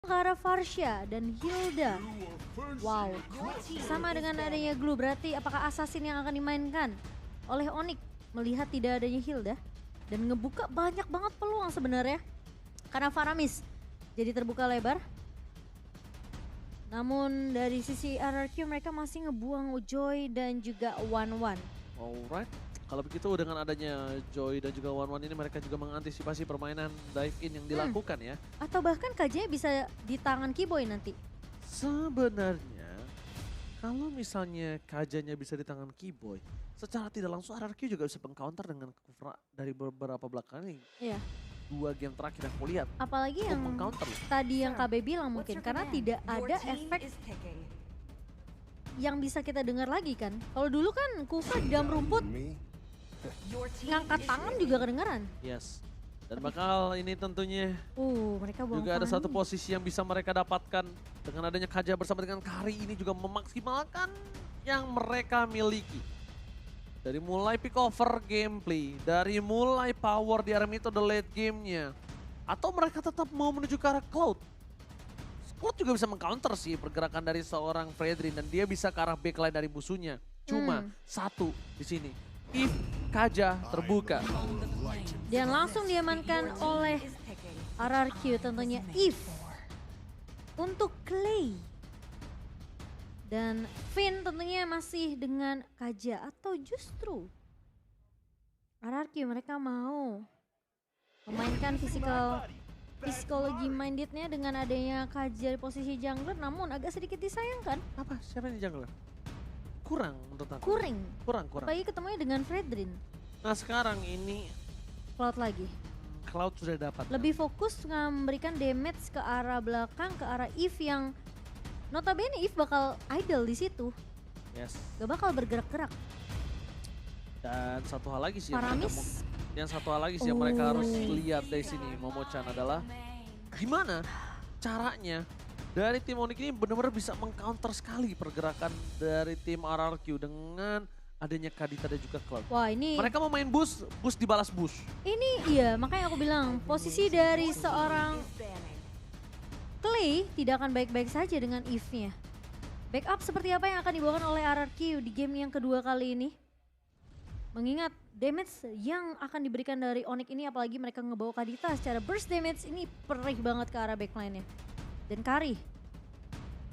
ke arah Varsha dan Hilda. Wow, sama dengan adanya Glue berarti apakah Assassin yang akan dimainkan oleh Onyx melihat tidak adanya Hilda dan ngebuka banyak banget peluang sebenarnya karena Faramis jadi terbuka lebar. Namun dari sisi RRQ mereka masih ngebuang Joy dan juga One. Alright, kalau begitu dengan adanya Joy dan juga One ini mereka juga mengantisipasi permainan dive in yang dilakukan ya. Atau bahkan KJ bisa di tangan Keyboy nanti. Sebenarnya kalau misalnya Kajanya bisa di tangan Keyboy, secara tidak langsung RRQ juga bisa meng-counter dengan Kufra dari beberapa belakang ini. Iya. 2 game terakhir yang kulihat. Apalagi yang meng-counter loh. tadi yang KB bilang mungkin karena tidak ada efek yang bisa kita dengar lagi kan. Kalau dulu kan Kufra di dalam rumput ngangkat tangan juga kedengeran. Yes. Dan bakal ini tentunya Mereka buang juga ada Fanny. satu posisi yang bisa mereka dapatkan dengan adanya Kaja bersama dengan Kari ini juga memaksimalkan yang mereka miliki. Dari mulai pick over gameplay, dari mulai power di arah mid atau late gamenya. Atau mereka tetap mau menuju ke arah Cloud. Cloud juga bisa meng-counter sih pergerakan dari seorang Fredrin dan dia bisa ke arah backline dari musuhnya. Cuma satu di sini, if Kaja terbuka. Dan langsung diamankan oleh RRQ tentunya If untuk Clay. Dan Finn tentunya masih dengan Kaja atau justru RRQ mereka mau memainkan psikologi mindednya dengan adanya Kaja di posisi jungler namun agak sedikit disayangkan. Apa? Siapa yang di jungler? Kurang menurut aku. Kurang. Apalagi ketemunya dengan Fredrin. Nah sekarang ini Cloud lagi. Cloud sudah dapat. Lebih fokus memberikan damage ke arah belakang, ke arah Eve yang notabene Eve bakal idle di situ. Yes. Gak bakal bergerak-gerak. Dan satu hal lagi sih Faramis. yang mereka harus lihat dari sini Momo-chan adalah gimana caranya dari tim Onyx ini benar-benar bisa meng-counter sekali pergerakan dari tim RRQ dengan adanya Kadita dan juga Cloud. Wah ini Mereka mau main boost dibalas boost. ini iya makanya aku bilang posisi dari seorang Clay tidak akan baik-baik saja dengan Eve-nya. Backup seperti apa yang akan dibawakan oleh RRQ di game yang kedua kali ini? Mengingat damage yang akan diberikan dari Onyx ini apalagi mereka ngebawa Kadita secara burst damage ini perih banget ke arah backline-nya. Dan Kari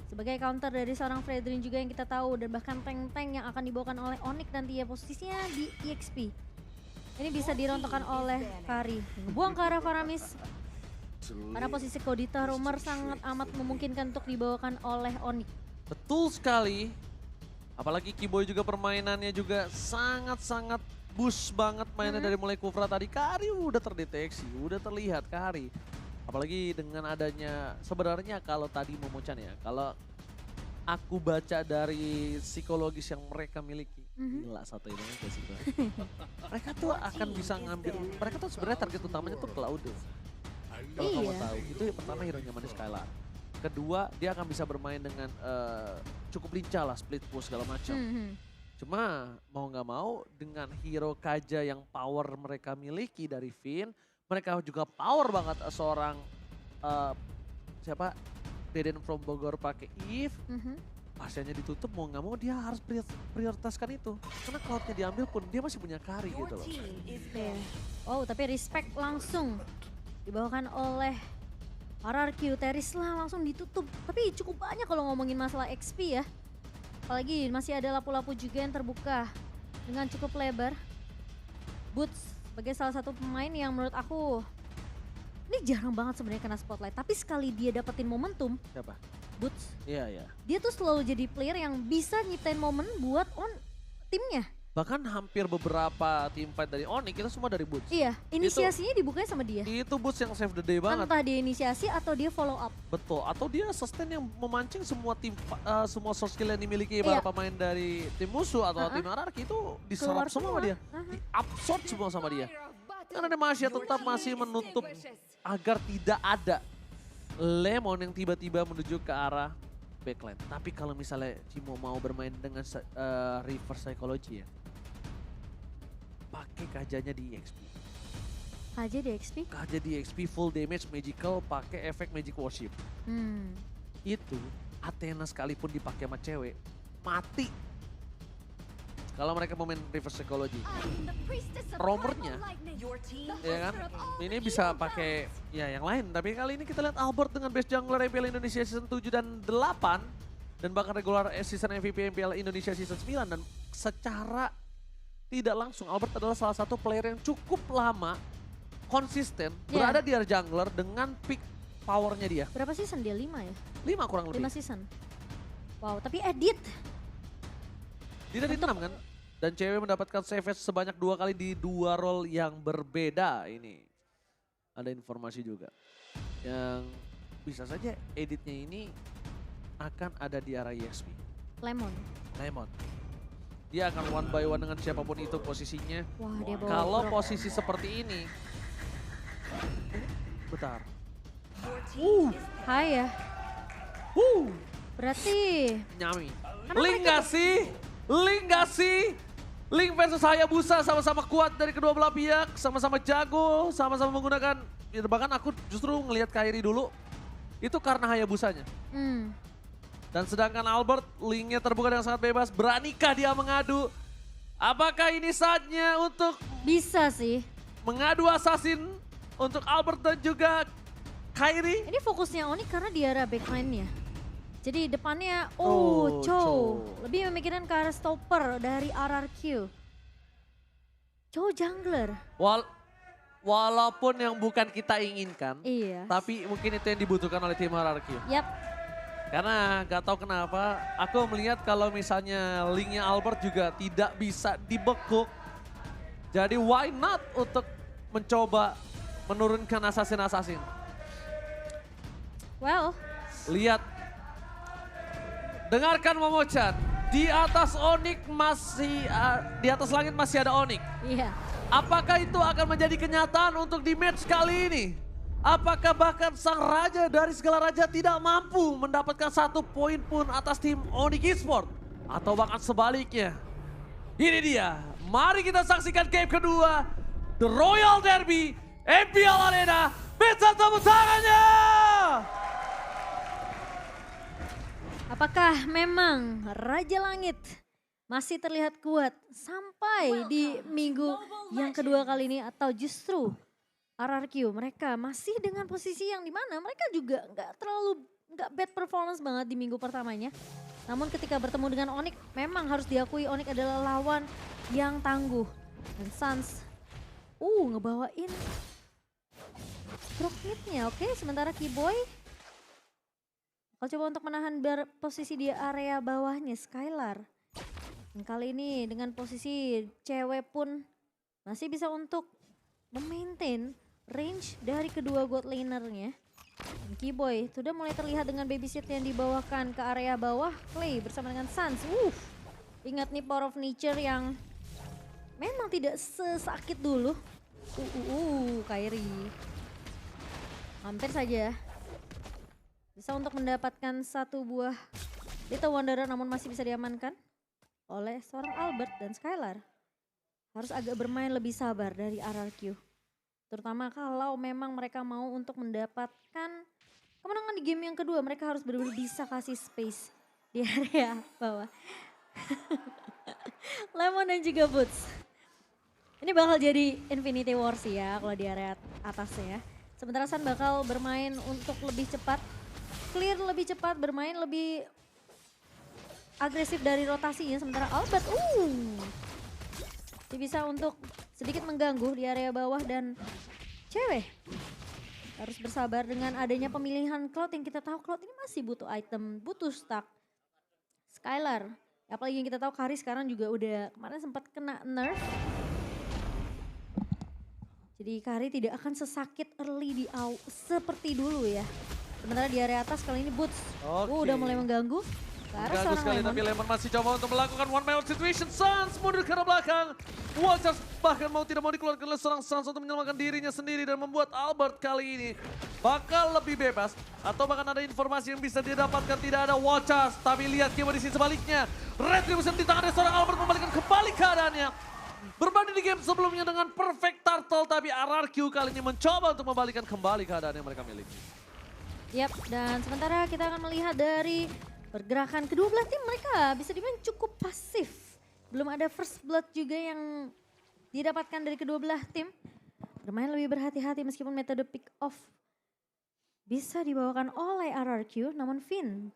sebagai counter dari seorang Fredrin juga yang kita tahu dan bahkan tank-tank yang akan dibawakan oleh Onyx nanti ya posisinya di EXP. Ini bisa dirontokkan oleh Kari. Ngebuang ke arah Faramis. Karena posisi Kodita Romer sangat amat memungkinkan untuk dibawakan oleh Onyx. Betul sekali. Apalagi Keyboy juga permainannya juga sangat-sangat boost banget mainnya dari mulai Kufra tadi. Kari udah terdeteksi, udah terlihat Kari. Apalagi dengan adanya sebenarnya kalau tadi Momo-chan ya, kalau aku baca dari psikologis yang mereka miliki. Gila satu Indonesia sih. Mereka tuh akan bisa ngambil, mereka tuh sebenarnya target utamanya tuh Cloud. Kalau kamu tahu, itu yang pertama hero-nya Manis Skylar. Kedua, dia akan bisa bermain dengan cukup lincah lah, split push segala macam. Cuma mau nggak mau dengan hero Kaja yang power mereka miliki dari Finn, mereka juga power banget seorang siapa Deden from Bogor pakai Eve. Pasiennya ditutup mau nggak mau dia harus prioritaskan itu. Karena cloudnya diambil pun dia masih punya Kari gitu loh. Oh tapi respect langsung dibawakan oleh RRQ. Terisla langsung ditutup. Tapi cukup banyak kalau ngomongin masalah XP ya. Apalagi masih ada lapu-lapu juga yang terbuka dengan cukup lebar. Boots sebagai salah satu pemain yang menurut aku ini jarang banget sebenarnya kena spotlight. Tapi sekali dia dapetin momentum. Siapa? Boots. Iya. Dia tuh selalu jadi player yang bisa nyiptain momen buat timnya. Bahkan hampir beberapa team fight dari Onyx itu semua dari Boots. Iya, inisiasinya dibukanya sama dia. Itu Boots yang save the day banget. Entah dia inisiasi atau dia follow up. Betul, atau dia sustain yang memancing semua semua source skill yang dimiliki para pemain dari tim musuh atau tim RRQ itu diserap semua sama dia. Di-absorb semua sama dia. Karena Demacia tetap masih menutup agar tidak ada Lemon yang tiba-tiba menuju ke arah backline. Tapi kalau misalnya Cimo mau bermain dengan reverse psychology ya, pakai Kajanya di EXP. KJ di XP? KJ di XP full damage magical pakai efek magic worship. Itu Athena sekalipun dipakai sama cewek mati. Kalau mereka mau main reverse psychology. Romernya ya kan, ini bisa pakai ya yang lain. Tapi kali ini kita lihat Albert dengan best jungler MPL Indonesia Season 7 dan 8. Dan bahkan regular season MVP MPL Indonesia Season 9. Dan secara tidak langsung Albert adalah salah satu player yang cukup lama konsisten berada di area jungler dengan peak powernya dia. Berapa season dia? 5 ya? 5 kurang lebih. 5 season. Wow, tapi edit. Tidak di 6 kan? Dan cewek mendapatkan savage sebanyak 2 kali di 2 role yang berbeda ini. Ada informasi juga. Yang bisa saja editnya ini akan ada di arah EXP. Lemon. Dia akan one by one dengan siapapun itu posisinya. Wah, dia bawa Kalau Brock. posisi seperti ini. Bentar. Hai ya. Berarti Nyami. Karena Link gak sih? Link gak sih? Link versus Hayabusa sama-sama kuat dari kedua belah pihak. Sama-sama jago, sama-sama menggunakan. Ya, bahkan aku justru ngelihat Kairi dulu. Itu karena Hayabusanya. Dan sedangkan Albert, linknya terbuka dengan sangat bebas. Beranikah dia mengadu? Apakah ini saatnya untuk bisa sih. mengadu assassin untuk Albert dan juga Kairi? Ini fokusnya Onyx karena di arah backline-nya. Jadi depannya, Oh, Cho. Cho. Lebih memikirkan ke arah stopper dari RRQ. Cho jungler. Walaupun yang bukan kita inginkan, Iya. tapi mungkin itu yang dibutuhkan oleh tim RRQ. Yap. Karena gak tahu kenapa, aku melihat kalau misalnya linknya Albert juga tidak bisa dibekuk. Jadi why not untuk mencoba menurunkan assassin-assassin. Well. Lihat, dengarkan Momochan, di atas Onyx masih, di atas langit masih ada Onyx. Iya. Apakah itu akan menjadi kenyataan untuk di match kali ini? Apakah bahkan sang raja dari segala raja tidak mampu mendapatkan 1 poin pun atas tim Onyx Esports? Atau bahkan sebaliknya? Ini dia, mari kita saksikan game kedua. The Royal Derby, MPL Arena, minta tepuk tangannya! Apakah memang Raja Langit masih terlihat kuat sampai di minggu yang kedua kali ini, atau justru RRQ mereka masih dengan posisi yang dimana mereka juga nggak bad performance banget di minggu pertamanya. Namun ketika bertemu dengan Onyx, memang harus diakui Onyx adalah lawan yang tangguh. Dan Suns, ngebawain drop mid-nya, oke. Sementara Keyboy coba untuk menahan posisi di area bawahnya Skylar. Dan kali ini dengan posisi cewek pun masih bisa untuk memaintain range dari kedua god lanernya. Dan Keyboy sudah mulai terlihat dengan babysit yang dibawakan ke area bawah. Clay bersama dengan Suns. Ingat nih Power of Nature yang memang tidak sesakit dulu. Kairi. Hampir saja bisa untuk mendapatkan 1 buah Little Wanderer, namun masih bisa diamankan oleh seorang Albert dan Skylar. Harus agak bermain lebih sabar dari RRQ. Terutama kalau memang mereka mau untuk mendapatkan kemenangan di game yang kedua. Mereka harus benar-benar bisa kasih space di area bawah. Lemon dan juga Boots. Ini bakal jadi Infinity Wars ya kalau di area atasnya. Sementara Sun bakal bermain untuk lebih cepat. Clear lebih cepat, bermain lebih agresif dari rotasinya. Sementara Albert, dia bisa untuk sedikit mengganggu di area bawah. Dan cewek harus bersabar dengan adanya pemilihan Cloud yang kita tahu Cloud ini masih butuh item, butuh stack. Skylar, apalagi yang kita tahu Kari sekarang juga udah kemarin sempat kena nerf. Jadi Kari tidak akan sesakit early di seperti dulu ya. Sementara di area atas kali ini Boots udah mulai mengganggu. Ke arah seorang sekali, Lemon. tapi Lemon masih coba untuk melakukan one man situation. Suns mundur ke arah belakang. Watchers bahkan mau tidak mau dikeluarkan oleh seorang Suns untuk menyelamatkan dirinya sendiri dan membuat Albert kali ini bakal lebih bebas. Atau bahkan ada informasi yang bisa dia dapatkan, tidak ada Watchers. Tapi lihat Kimo di sisi sebaliknya. Retribution di tangan dari seorang Albert membalikkan kembali keadaannya. Berbanding di game sebelumnya dengan Perfect Turtle, tapi RRQ kali ini mencoba untuk membalikan kembali keadaan yang mereka miliki. Yap, dan sementara kita akan melihat dari pergerakan kedua belah tim, mereka bisa dibilang cukup pasif. Belum ada first blood juga yang didapatkan dari kedua belah tim. Bermain lebih berhati-hati meskipun metode pick off bisa dibawakan oleh RRQ, namun Finn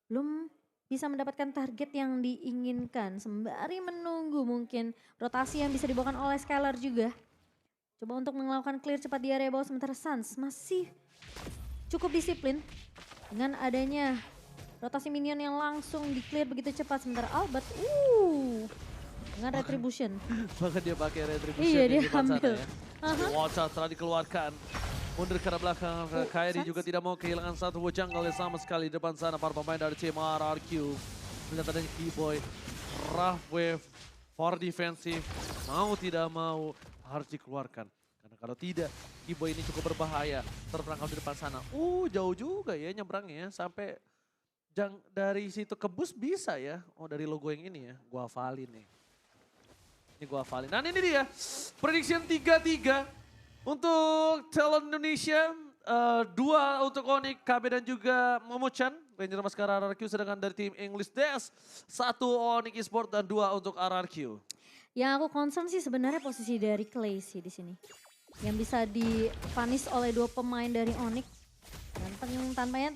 belum bisa mendapatkan target yang diinginkan. Sembari menunggu mungkin rotasi yang bisa dibawakan oleh Skylar juga. Coba untuk melakukan clear cepat di area bawah, sementara Suns masih cukup disiplin dengan adanya rotasi minion yang langsung di-clear begitu cepat. Sementara Albert, dengan retribution. Bahkan dia pakai retribution Iya, di dia depan sana ambil. ya. Watch out telah dikeluarkan. Mundur ke arah belakang, Kairi juga tidak mau kehilangan satu jungle yang sama sekali di depan sana. Para pemain dari tim RRQ. Melihat adanya Keyboy, rough wave, for defensive, mau tidak mau harus dikeluarkan. Karena kalau tidak, Keyboy ini cukup berbahaya. Terperangkap di depan sana. Jauh juga ya nyebrangnya, sampai dari situ ke bus bisa ya. Oh, dari logo yang ini ya, gua hafalin nih. Ini gua hafalin. Dan ini dia, prediction 3-3. Untuk Talent Indonesia, 2 untuk Onyx, KB dan juga Momo-chan. Ranger Maskara RRQ, sedangkan dari tim English Dash, 1 Onyx Esports dan 2 untuk RRQ. Yang aku concern sih sebenarnya posisi dari Clay sih di sini. Yang bisa dipanis oleh 2 pemain dari Onyx. Dan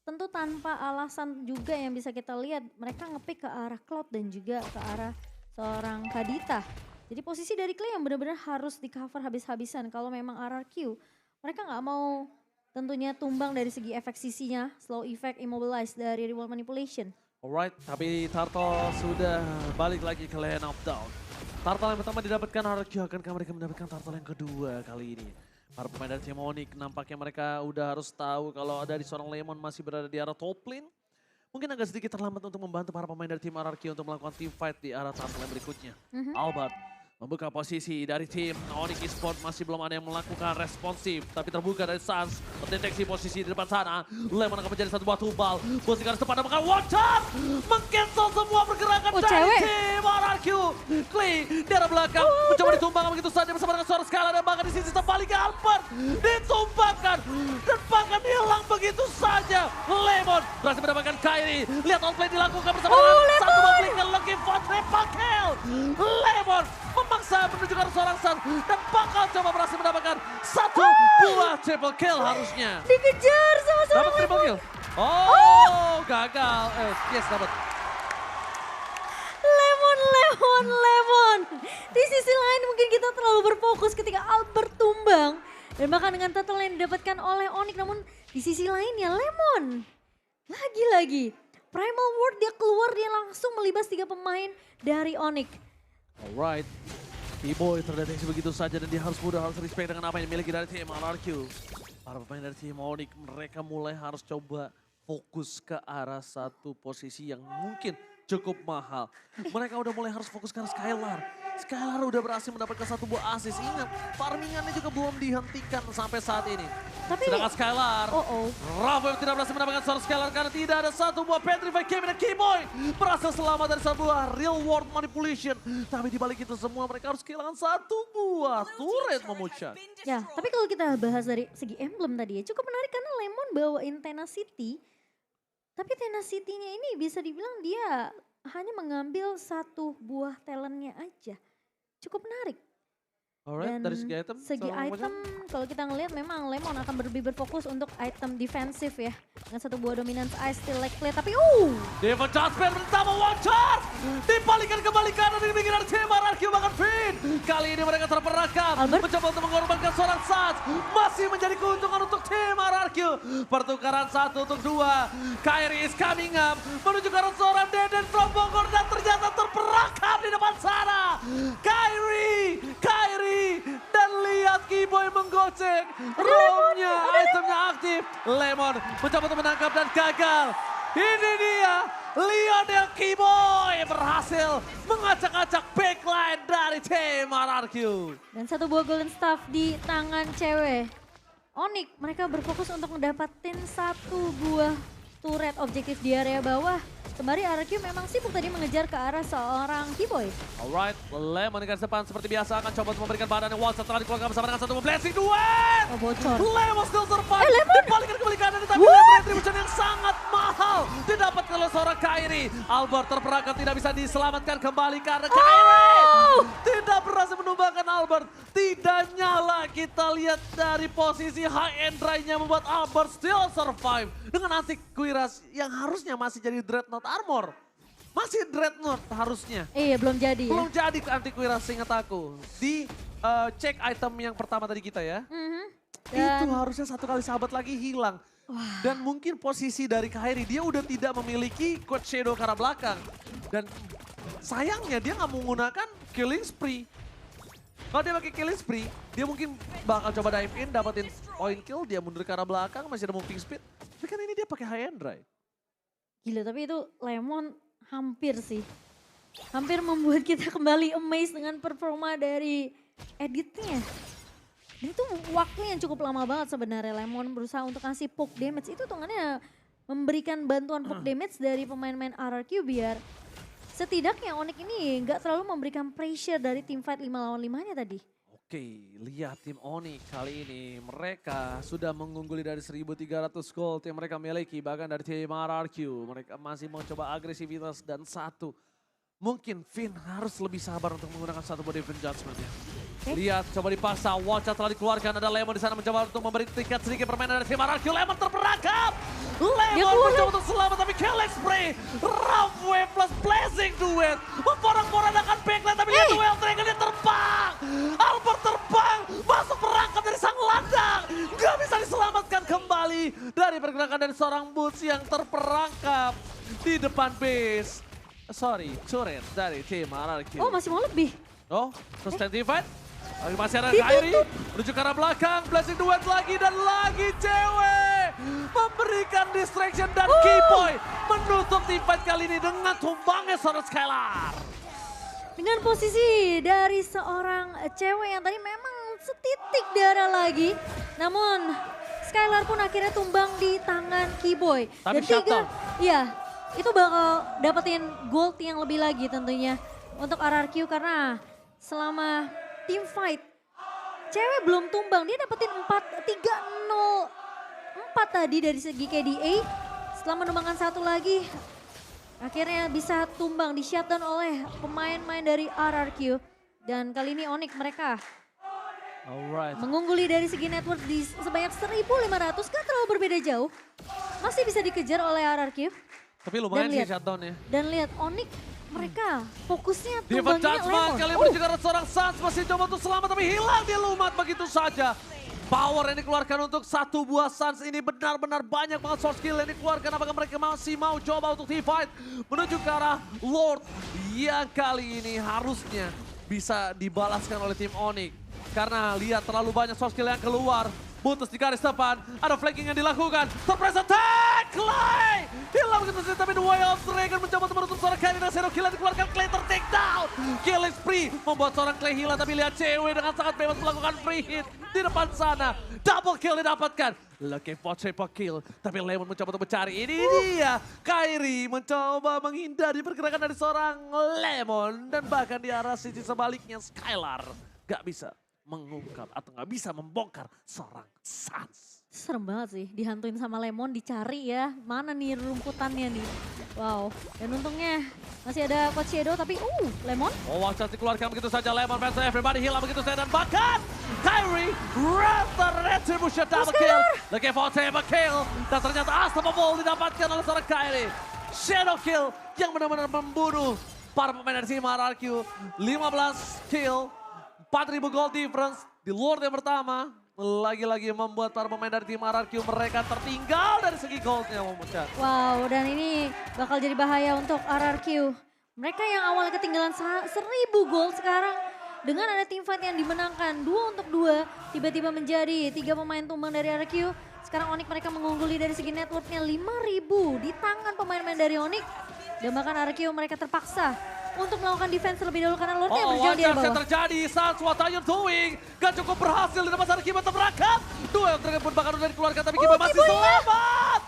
tentu tanpa alasan juga yang bisa kita lihat. Mereka ngepick ke arah Cloud dan juga ke arah seorang Kadita. Jadi posisi dari Clay yang benar-benar harus di cover habis-habisan. Kalau memang RRQ, mereka nggak mau tentunya tumbang dari segi efek CC-nya, slow effect, immobilize dari reward manipulation. Alright, tapi Turtle sudah balik lagi ke lane of down. Turtle yang pertama didapatkan RRQ, akankah mereka mendapatkan Turtle yang kedua kali ini? Para pemain dari tim Onyx nampaknya mereka udah harus tahu kalau dari seorang Lemon masih berada di arah top lane. Mungkin agak sedikit terlambat untuk membantu para pemain dari tim RRQ untuk melakukan team fight di arah Turtle yang berikutnya. Albert membuka posisi dari tim Onyx Esports, masih belum ada yang melakukan responsif. Tapi terbuka dari Suns, mendeteksi posisi di depan sana. Lemon akan menjadi satu buah tumbal. Bos sekarang sepadan bakal watch out! Meng-cancel semua pergerakan dari tim RRQ. Clay di arah belakang, mencoba ditumbangkan begitu saja bersama dengan suara Skala. Dan bahkan di sisi terbalik Albert ditumbangkan. Dan bahkan hilang begitu saja. Lemon berhasil mendapatkan Kairi. Lihat outplay dilakukan bersama dengan satu memberikan looking for triple kill. Lemon memaksa menuju ke seorang Sun dan bakal coba berhasil mendapatkan satu buah triple kill harusnya. Dikejar sama seorang Dapat triple kill. Gagal. Yes, dapat. Lemon. Di sisi lain mungkin kita terlalu berfokus ketika Albert tumbang. Dan bahkan dengan total yang didapatkan oleh Onyx, namun di sisi lainnya Lemon. Lagi-lagi, Primal Ward dia keluar, dia langsung melibas 3 pemain dari Onyx. Alright, Keyboy terdeteksi begitu saja dan dia harus respect dengan apa yang dimiliki dari tim RRQ. Para pemain dari tim Onyx mereka mulai harus coba fokus ke arah satu posisi yang mungkin cukup mahal. Mereka udah mulai harus fokus ke arah Skylar. Skylar udah berhasil mendapatkan satu buah assist. Ingat, farmingannya juga belum dihentikan sampai saat ini. Sedangkan Skylar, Rafa tidak berhasil mendapatkan seorang Skylar karena tidak ada satu buah Petrify Kevin dan Keyboy. Berhasil selamat dari satu buah real world manipulation. Tapi dibalik itu semua mereka harus kehilangan satu buah turret Momo-chan. Ya, tapi kalau kita bahas dari segi emblem tadi ya, cukup menarik karena Lemon bawain Tenacity. Tapi Tenacity-nya ini bisa dibilang dia hanya mengambil satu buah talentnya aja. Cukup menarik. Alright, dari segi item? Segi item, kalau kita ngelihat memang Lemon akan lebih berfokus untuk item defensif ya. Dengan satu buah dominance ice still like play, tapi Devon Jasper bersama Watcher. Dibalikan kembali kanan di pinggir dari tim RRQ bahkan Finn. Kali ini mereka terperangkap. Mencoba untuk mengorbankan seorang Suns. Masih menjadi keuntungan untuk tim RRQ. Pertukaran 1 untuk 2. Kairi is coming up. Menuju ke arah seorang Deden from Bogor dan ternyata terperangkap di depan sana. Kairi. Dan lihat Keyboy menggocek. Romnya, itemnya aktif. Lemon mencoba untuk menangkap dan gagal. Ini dia, Lionel Keyboy berhasil mengacak-acak backline dari tim RRQ. Dan satu buah golden staff di tangan cewek. Onyx, mereka berfokus untuk mendapatkan satu buah turret objektif di area bawah. Sembari RRQ memang sibuk tadi mengejar ke arah seorang Keyboy. Alright, Lemon di garis depan seperti biasa akan coba untuk memberikan badan yang wild setelah dikeluarkan bersama dengan satu blessing duet. Oh, bocor. Lemon still survive. Lemon! Dibalikan kembali kanan tapi retribution yang sangat mahal didapatkan oleh seorang Kairi. Albert terperangkap tidak bisa diselamatkan kembali karena Kairi tidak berhasil menumbangkan Albert. Tidak nyala, kita lihat dari posisi high end dry-nya membuat Albert still survive. Dengan anti-Quiras yang harusnya masih jadi Dreadnought armor. Masih Dreadnought harusnya. Iya, belum jadi ya. Belum jadi anti-Quiras seingat aku. Di cek item yang pertama tadi kita ya. Itu harusnya satu kali sahabat lagi hilang. Dan mungkin posisi dari Kairi dia udah tidak memiliki Quad Shadow ke arah belakang. Dan sayangnya dia nggak menggunakan Killing Spree. Kalau dia pakai Killing Spree, dia mungkin bakal coba dive in, dapetin point kill, dia mundur ke arah belakang, masih ada moving speed. Tapi kan ini dia pakai high end dry. Gila, tapi itu Lemon hampir sih. Hampir membuat kita kembali amazed dengan performa dari editnya. Dan itu waktu yang cukup lama banget sebenarnya Lemon berusaha untuk kasih poke damage. Itu hitungannya memberikan bantuan poke damage dari pemain-pemain RRQ biar setidaknya Onyx ini nggak terlalu memberikan pressure dari tim fight 5 lawan 5-nya tadi. Oke, lihat tim Onyx kali ini. Mereka sudah mengungguli dari 1.300 gold yang mereka miliki. Bahkan dari tim RRQ. Mereka masih mau coba agresivitas dan satu. Mungkin Finn harus lebih sabar untuk menggunakan satu body defense judgment-nya. Lihat, coba dipaksa. Watcha telah dikeluarkan. Ada Lemon di sana mencoba untuk memberi tingkat sedikit permainan dari tim RRQ. Lemon terperangkap. Lemon mencoba untuk selamat tapi Killing Spree. Roughway plus Blessing duet. Memporak-porandakan backline tapi lihat Duel Dragon dia terbang. Albert terbang. Masuk perangkap dari sang landang. Gak bisa diselamatkan kembali dari pergerakan dari seorang Boots yang terperangkap di depan base. Sorry, turret dari tim RRQ. Oh, masih mau lebih. Oh, terus fight. Masih ada Kairi, menuju ke arah belakang, Blessing duet lagi dan lagi cewek. Memberikan distraction dan Keyboy menutup team fight kali ini dengan tumbangnya seorang Skylar. Dengan posisi dari seorang cewek yang tadi memang setitik darah lagi. Namun Skylar pun akhirnya tumbang di tangan Keyboy. Tapi dan iya, itu bakal dapetin gold yang lebih lagi tentunya untuk RRQ karena selama team fight cewek belum tumbang, dia dapetin 4 tadi dari segi KDA. Setelah menumbangkan satu lagi akhirnya bisa tumbang, di shutdown oleh pemain-pemain dari RRQ. Dan kali ini Onyx mereka mengungguli dari segi network di sebanyak 1.500, gak terlalu berbeda jauh. Masih bisa dikejar oleh RRQ. Tapi lumayan sih shutdown ya. Dan lihat Onyx mereka fokusnya Divert tumbangnya Judgment Lemon. kali ini juga ada seorang Sans masih coba untuk selamat tapi hilang dia lumat begitu saja. Power yang dikeluarkan untuk satu buah Sans ini benar-benar banyak banget source skill yang dikeluarkan. Apakah mereka masih mau coba untuk team fight menuju ke arah Lord yang kali ini harusnya bisa dibalaskan oleh tim Onyx. Karena lihat terlalu banyak source skill yang keluar. Putus di garis depan, ada flanking yang dilakukan. Surprise attack, Clay! Hilang begitu saja, tapi The Way of Dragon mencoba untuk menutup seorang Kairi dan Zero Kill yang dikeluarkan. Clay ter-take down. Killing Spree membuat seorang Clay hilang, tapi lihat cewek dengan sangat bebas melakukan free hit di depan sana. Double kill didapatkan. Looking for triple kill, tapi Lemon mencoba untuk mencari. Ini dia, Kairi mencoba menghindari pergerakan dari seorang Lemon. Dan bahkan di arah sisi sebaliknya, Skylar gak bisa mengungkap atau nggak bisa membongkar seorang Sans. Serem banget sih, dihantuin sama Lemon, dicari ya. Mana nih rumputannya nih. Wow, dan untungnya masih ada Quad Shadow tapi Lemon. Oh, Watcha dikeluarkan begitu saja, Lemon versus everybody hilang begitu saja. Dan bahkan Kairi rata retribution double kill. Looking for triple kill. Dan ternyata unstoppable didapatkan oleh seorang Kairi. Shadow kill yang benar-benar membunuh para pemain dari tim RRQ. 15 kill. 4.000 gold difference di Lord yang pertama. Lagi-lagi membuat para pemain dari tim RRQ mereka tertinggal dari segi goldnya. Wow, dan ini bakal jadi bahaya untuk RRQ. Mereka yang awalnya ketinggalan 1.000 gold sekarang dengan ada tim fight yang dimenangkan 2 untuk 2. Tiba-tiba menjadi 3 pemain tumbang dari RRQ. Sekarang Onyx mereka mengungguli dari segi networknya 5.000 di tangan pemain-pemain dari Onyx. Dan bahkan RRQ mereka terpaksa untuk melakukan defense terlebih dahulu karena Lordnya berjalan di bawah. Yang terjadi saat what are you doing? Gak cukup berhasil di depan sana Kiba terperangkap. Duel Dragon pun bahkan udah dikeluarkan tapi Kiba masih selamat.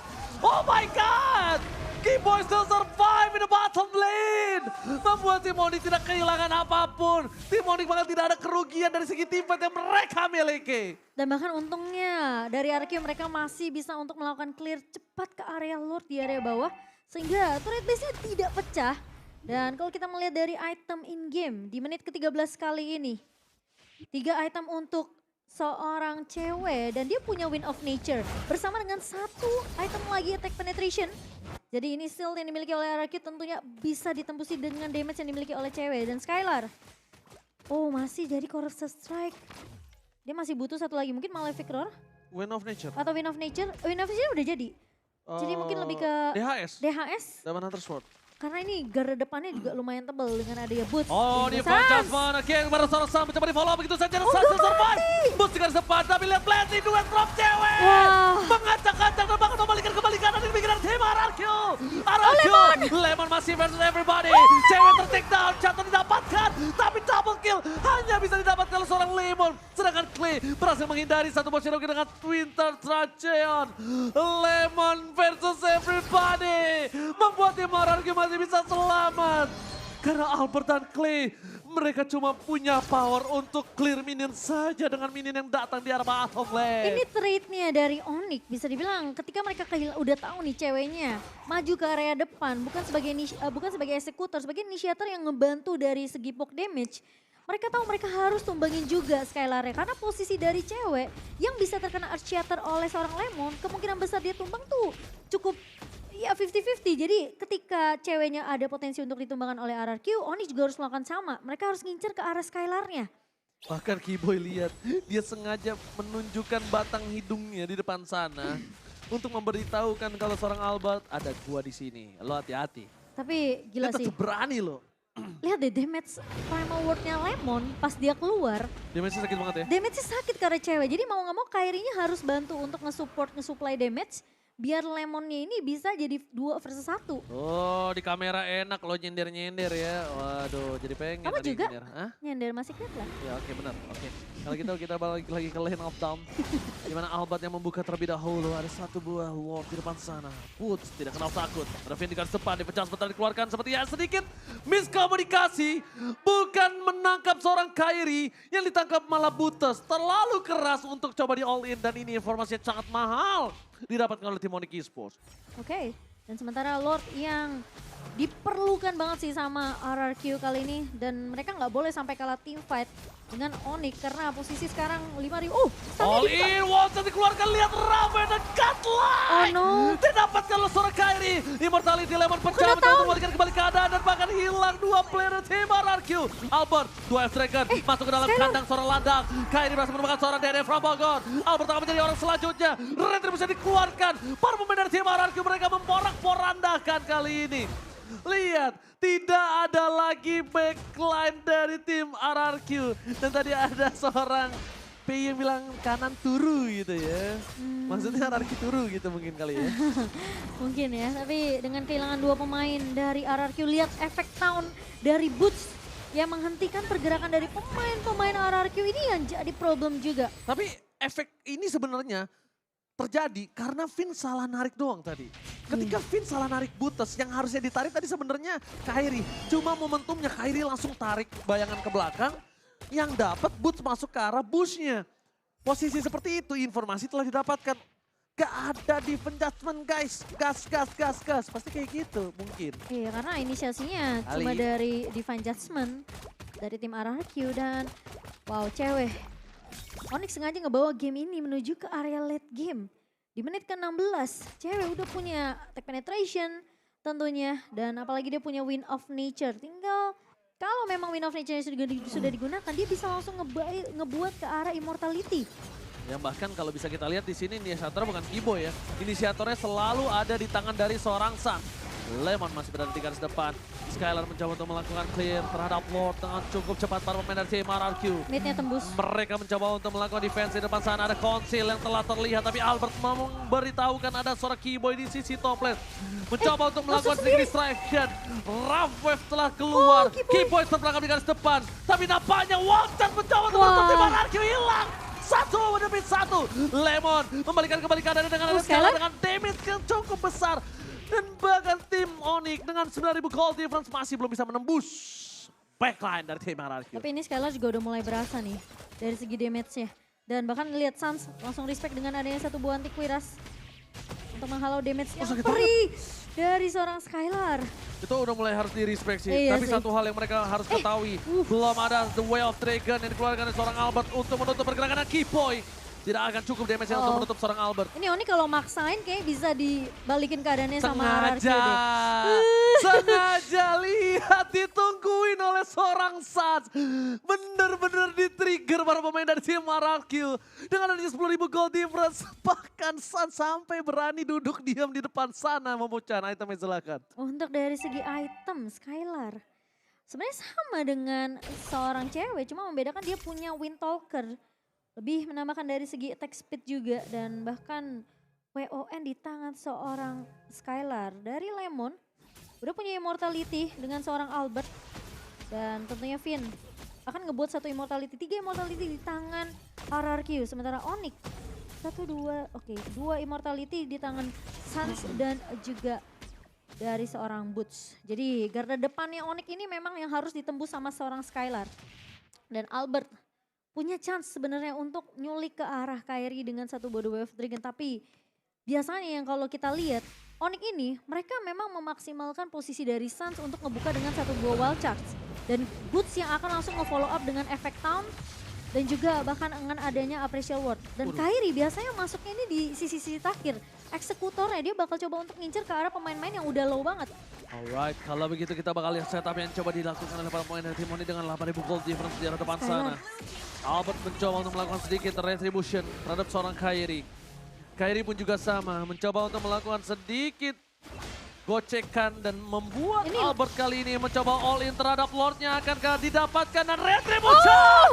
Oh my god. Keyboy still survive Tapi the bottom lane membuat tim Onyx tidak kehilangan apapun. Tim Onyx bahkan tidak ada kerugian dari segi tim fight yang mereka miliki. Dan bahkan untungnya dari RQ mereka masih bisa untuk melakukan clear cepat ke area Lord di area bawah. Sehingga turret base-nya tidak pecah. Dan kalau kita melihat dari item in-game di menit ke-13 kali ini. 3 item untuk seorang cewek dan dia punya Wind of Nature. Bersama dengan 1 item lagi attack penetration. Jadi ini shield yang dimiliki oleh RQ tentunya bisa ditembusi dengan damage yang dimiliki oleh cewek. Dan Skylar, oh masih jadi Corrupted Strike. Dia masih butuh 1 lagi, mungkin Malefic Roar. Wind of Nature. Atau Wind of Nature, Wind of Nature udah jadi. Jadi mungkin lebih ke DHS. Diamond Hunter Sword. Karena ini garda depannya juga lumayan tebal dengan adanya Boots. Oh, di Fantasman, King baru Sam mencoba di follow begitu saja. Sans survive. Boots juga sempat, tapi lihat Blessing duet drop cewek. Mengacak-acak dan bahkan membalikan kembali kanan di pikiran tim RRQ. Lemon masih versus everybody. Cewek ter-take down, Chaton didapatkan. Tapi double kill hanya bisa didapatkan oleh seorang Lemon. Sedangkan Clay berhasil menghindari satu bot Cherokee dengan Winter Tracheon. Lemon versus everybody. Membuat tim RRQ masih bisa selamat. Karena Albert dan Clay, mereka cuma punya power untuk clear minion saja dengan minion yang datang di arah bottom lane. Ini trade-nya dari Onyx bisa dibilang ketika mereka udah tahu nih ceweknya maju ke area depan bukan sebagai eksekutor, sebagai inisiator yang ngebantu dari segi poke damage. Mereka tahu mereka harus tumbangin juga Skylar-nya karena posisi dari cewek yang bisa terkena Earth Shatter oleh seorang Lemon, kemungkinan besar dia tumbang tuh cukup ya 50-50. Jadi ketika ceweknya ada potensi untuk ditumbangkan oleh RRQ, Onyx juga harus melakukan sama. Mereka harus ngincer ke arah Skylar-nya. Bahkan Kiboy lihat, dia sengaja menunjukkan batang hidungnya di depan sana untuk memberitahukan kalau seorang Albert ada gua di sini. Lo hati-hati. Tapi gila dia sih. tetap berani loh. Lihat deh damage primal ward-nya Lemon pas dia keluar. Damage-nya sakit banget ya? Damage-nya sakit karena cewek. Jadi mau gak mau Kairi-nya harus bantu untuk nge-supply damage. Biar Lemonnya ini bisa jadi 2 versus 1. Oh, di kamera enak lo nyender-nyender ya. Waduh, jadi pengen. Kamu juga nyender. nyender masih keren lah. Ya oke benar. Oke. Kalau gitu kita balik lagi ke lane of down. Dimana Albert yang membuka terlebih dahulu. Ada 1 buah ward di depan sana. Woods tidak kenal takut. Ada Vin di garis depan. Dipecah sebentar dikeluarkan. Seperti ya sedikit miskomunikasi. Bukan menangkap seorang Kairi. Yang ditangkap malah Buttes. Terlalu keras untuk coba di all in. Dan ini informasi yang sangat mahal didapatkan oleh tim Onyx Esports. Oke, dan sementara Lord yang diperlukan banget sih sama RRQ kali ini. Dan mereka nggak boleh sampai kalah team fight dengan Onyx karena posisi sekarang 5.000. All in, Watson dikeluarkan, lihat Raven dan Cutline. Oh no. Didapatkan oleh seorang Kairi. Immortality Lemon pecah, mencoba membalikan kembali keadaan dan bahkan hilang 2 player tim RRQ. Albert, 2 F-Dragon masuk ke dalam kandang seorang landang. Kairi berhasil menemukan seorang DD from Bogor. Albert akan menjadi orang selanjutnya. Retribution bisa dikeluarkan. Para pemain dari tim RRQ mereka memporak-porandakan kali ini. Lihat, tidak ada lagi backline dari tim RRQ. Dan tadi ada seorang PI yang bilang kanan turu gitu ya. Maksudnya RRQ turu gitu mungkin kali ya. Mungkin ya, tapi dengan kehilangan 2 pemain dari RRQ, lihat efek Town dari Boots yang menghentikan pergerakan dari pemain-pemain RRQ ini yang jadi problem juga. Tapi efek ini sebenarnya terjadi karena Vin salah narik doang tadi. Ketika Vin salah narik Buttes yang harusnya ditarik tadi sebenarnya Kairi. Cuma momentumnya Kairi langsung tarik bayangan ke belakang. Yang dapat Boots masuk ke arah bushnya. Posisi seperti itu informasi telah didapatkan. Gak ada defense judgment guys. Gas. Pasti kayak gitu mungkin. Iya karena inisiasinya cuma dari Divine Judgment dari tim RRQ dan wow cewek. Onyx sengaja ngebawa game ini menuju ke area late game. Di menit ke-16, cewek udah punya attack penetration tentunya. Dan apalagi dia punya Wind of Nature. Tinggal kalau memang Wind of Nature sudah digunakan, dia bisa langsung ngebuat ke arah Immortality. Yang bahkan kalau bisa kita lihat di sini inisiator bukan Kiboy ya. Inisiatornya selalu ada di tangan dari seorang Sun. Lemon masih berada di garis depan. Skylar mencoba untuk melakukan clear terhadap Lord dengan cukup cepat para pemain dari tim RRQ. Midnya tembus. Mereka mencoba untuk melakukan defense di depan sana. Ada Conceal yang telah terlihat tapi Albert memberitahukan ada seorang Kiboy di sisi top lane. Mencoba untuk melakukan sedikit distraction. Rough Wave telah keluar. Kiboy terperangkap di garis depan. Tapi nampaknya Watson mencoba untuk menutup tim RRQ hilang. 1 demi 1. Lemon membalikan kembali keadaannya dengan ada Skylar? dengan damage yang cukup besar. Dan bahkan tim Onyx dengan 9.000 gold difference masih belum bisa menembus backline dari tim RRQ. Tapi ini Skylar juga udah mulai berasa nih dari segi damage-nya. Dan bahkan lihat Sans langsung respect dengan adanya satu buah anti-Quiras untuk menghalau damage yang sakit perih dari seorang Skylar. Itu udah mulai harus di-respect sih. Iya Tapi sih. satu hal yang mereka harus ketahui. Belum ada The Way of Dragon yang dikeluarkan oleh seorang Albert untuk menutup pergerakan Kiboy. Tidak akan cukup damage untuk menutup seorang Albert. Ini Oni kalau maksain kayak bisa dibalikin keadaannya sama RRQ Sengaja, deh. sengaja lihat ditungguin oleh seorang Sans. Bener-bener di-trigger para pemain dari tim RRQ. Dengan adanya 10.000 gold difference, bahkan Sans sampai berani duduk diam di depan sana memecahkan itemnya silakan. Untuk dari segi item Skylar. Sebenarnya sama dengan seorang cewek, cuma membedakan dia punya Windtalker. Lebih menambahkan dari segi attack speed juga dan bahkan WON di tangan seorang Skylar. Dari Lemon udah punya immortality dengan seorang Albert dan tentunya Finn akan ngebuat satu immortality, 3 immortality di tangan RRQ. Sementara Onyx 2 immortality di tangan Sans dan juga dari seorang Boots. Jadi garda depannya Onyx ini memang yang harus ditembus sama seorang Skylar. Dan Albert punya chance sebenarnya untuk nyulik ke arah Kairi dengan satu buah Wave Dragon. Tapi biasanya yang kalau kita lihat Onyx ini mereka memang memaksimalkan posisi dari Sans untuk ngebuka dengan satu buah Wild Charge. Dan Boots yang akan langsung nge-follow up dengan efek Town. Dan juga bahkan dengan adanya Appracial Ward. Dan Kairi biasanya masuknya ini di sisi-sisi terakhir. Eksekutornya dia bakal coba untuk ngincer ke arah pemain-pemain yang udah low banget. Alright, kalau begitu kita bakal lihat setup yang coba dilakukan oleh para pemain dari tim Onyx dengan 8.000 gold difference di arah depan sana. Albert mencoba untuk melakukan sedikit retribution terhadap seorang Kairi. Kairi pun juga sama, mencoba untuk melakukan sedikit gocekan dan membuat Albert kali ini mencoba all in terhadap Lordnya akankah didapatkan dan retribution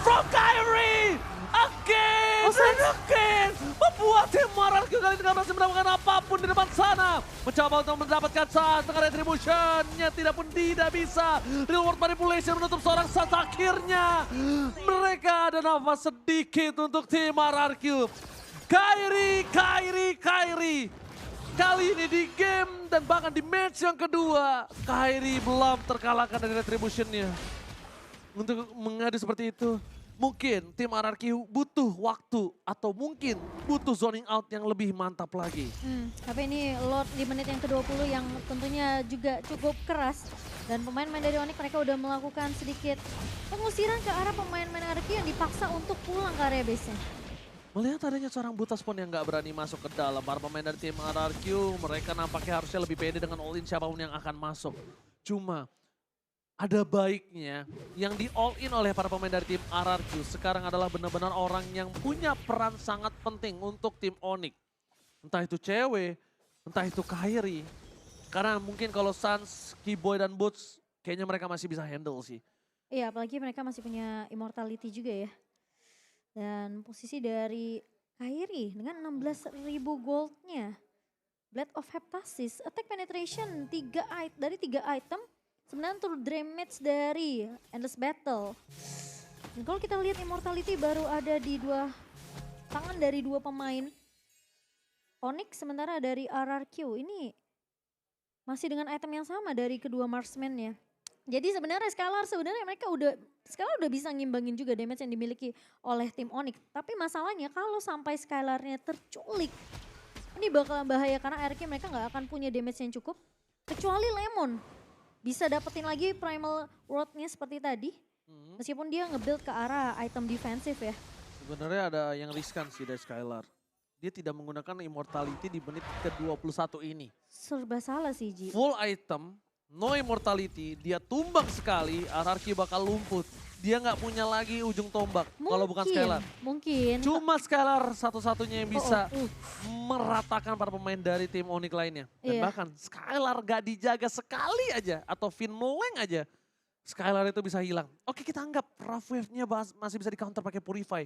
from Kairi. Again and again, membuat tim RRQ kali ini berhasil mendapatkan apapun di depan sana. Mencoba untuk mendapatkan Sans dengan retributionnya tidak bisa. Real world manipulation menutup seorang Sans akhirnya. Mereka ada nafas sedikit untuk tim RRQ. Kairi. Kali ini di game dan bahkan di match yang kedua, Kairi belum terkalahkan dari retributionnya. Untuk mengadu seperti itu, mungkin tim RRQ butuh waktu atau mungkin butuh zoning out yang lebih mantap lagi. Tapi ini Lord di menit yang ke-20 yang tentunya juga cukup keras. Dan pemain-pemain dari Onyx mereka udah melakukan sedikit pengusiran ke arah pemain-pemain RRQ yang dipaksa untuk pulang ke area base-nya. Melihat adanya seorang Butas pun yang gak berani masuk ke dalam. Para pemain dari tim RRQ mereka nampaknya harusnya lebih pede dengan all in siapapun yang akan masuk. Cuma ada baiknya yang di all in oleh para pemain dari tim RRQ sekarang adalah benar-benar orang yang punya peran sangat penting untuk tim Onyx. Entah itu cewek, entah itu Kairi. Karena mungkin kalau Sans, Kiboy dan Boots kayaknya mereka masih bisa handle sih. Iya, apalagi mereka masih punya immortality juga ya. Dan posisi dari Kairi dengan 16.000 goldnya. Blade of Heptasis, attack penetration dari 3 item. Sebenarnya untuk damage dari Endless Battle. Dan kalau kita lihat immortality baru ada di tangan dari 2 pemain Onyx, sementara dari RRQ ini masih dengan item yang sama dari kedua marksman-nya. Jadi sebenarnya mereka udah bisa ngimbangin juga damage yang dimiliki oleh tim Onyx. Tapi masalahnya kalau sampai Skylar-nya terculik, ini bakalan bahaya karena RRQ mereka nggak akan punya damage yang cukup. Kecuali Lemon bisa dapetin lagi primal ward-nya seperti tadi. Meskipun dia nge-build ke arah item defensif ya. Sebenarnya ada yang riskan sih dari Skylar. Dia tidak menggunakan immortality di menit ke-21 ini. Serba salah sih Ji. Full item, no immortality, dia tumbang sekali, RRQ bakal lumput. Dia nggak punya lagi ujung tombak kalau bukan Skylar. Mungkin. Cuma Skylar satu-satunya yang bisa meratakan para pemain dari tim Onyx lainnya. Dan bahkan Skylar gak dijaga sekali aja atau Finn meleng aja. Skylar itu bisa hilang. Oke, kita anggap rough wave-nya masih bisa di counter pakai Purify.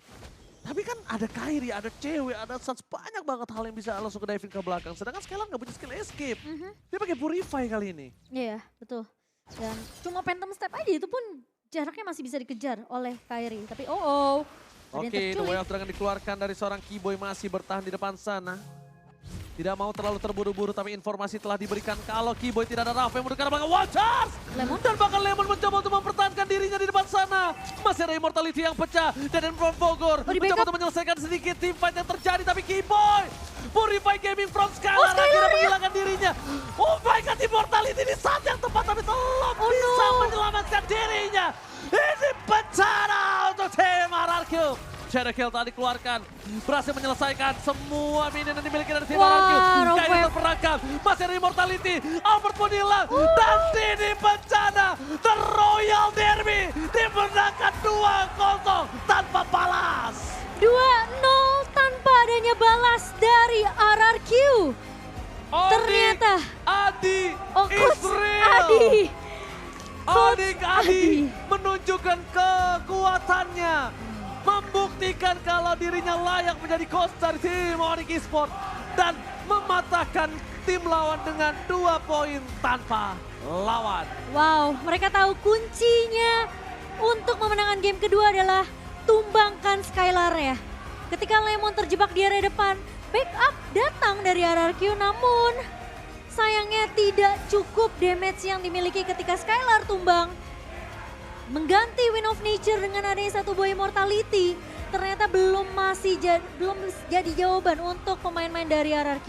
Tapi kan ada Kairi, ada cewek, ada Sans, banyak banget hal yang bisa langsung ke diving ke belakang. Sedangkan Skylar gak punya skill escape. Dia pakai Purify kali ini. Iya, betul. Dan cuma Phantom Step aja itu pun jaraknya masih bisa dikejar oleh Kairi. Tapi Ada yang Oke, The terculik. Way of Dragon dikeluarkan dari seorang Keyboy masih bertahan di depan sana. Tidak mau terlalu terburu-buru, tapi informasi telah diberikan kalau Keyboy tidak ada Rafa yang mendekat belakang. One charge! Lemon. Dan bahkan Lemon mencoba untuk mempertahankan dirinya di depan sana. Masih ada Immortality yang pecah. Dan from Bogor di mencoba backup. untuk menyelesaikan sedikit team fight yang terjadi. Tapi Keyboy, Purify Gaming from Skylar Skylar akhirnya ya. menghilangkan dirinya. Oh my god, Immortality di saat yang tepat tapi belum bisa menyelamatkan dirinya. Ini bencana untuk tim RRQ. Shadow Kill tadi keluarkan, berhasil menyelesaikan semua minion yang dimiliki dari tim Wah, RRQ. Rob Kairi Web. terperangkap, masih ada Immortality, Albert pun hilang, dan ini bencana. The Royal Derby dimenangkan 2-0 tanpa balas. 2-0 tanpa adanya balas dari RRQ. Ternyata. Adi Oh, Coach Israel. Adi. Coach Adi Adi. menunjukkan kekuatannya. Membuktikan kalau dirinya layak menjadi coach dari tim Onyx Esports. Dan mematahkan tim lawan dengan 2 poin tanpa lawan. Wow, mereka tahu kuncinya untuk memenangkan game kedua adalah tumbangkan Skylar ya. Ketika Lemon terjebak di area depan, backup datang dari RRQ namun sayangnya tidak cukup damage yang dimiliki ketika Skylar tumbang. Mengganti Win of Nature dengan adanya 1 buah Immortality ternyata belum jadi jawaban untuk pemain-pemain dari RRQ.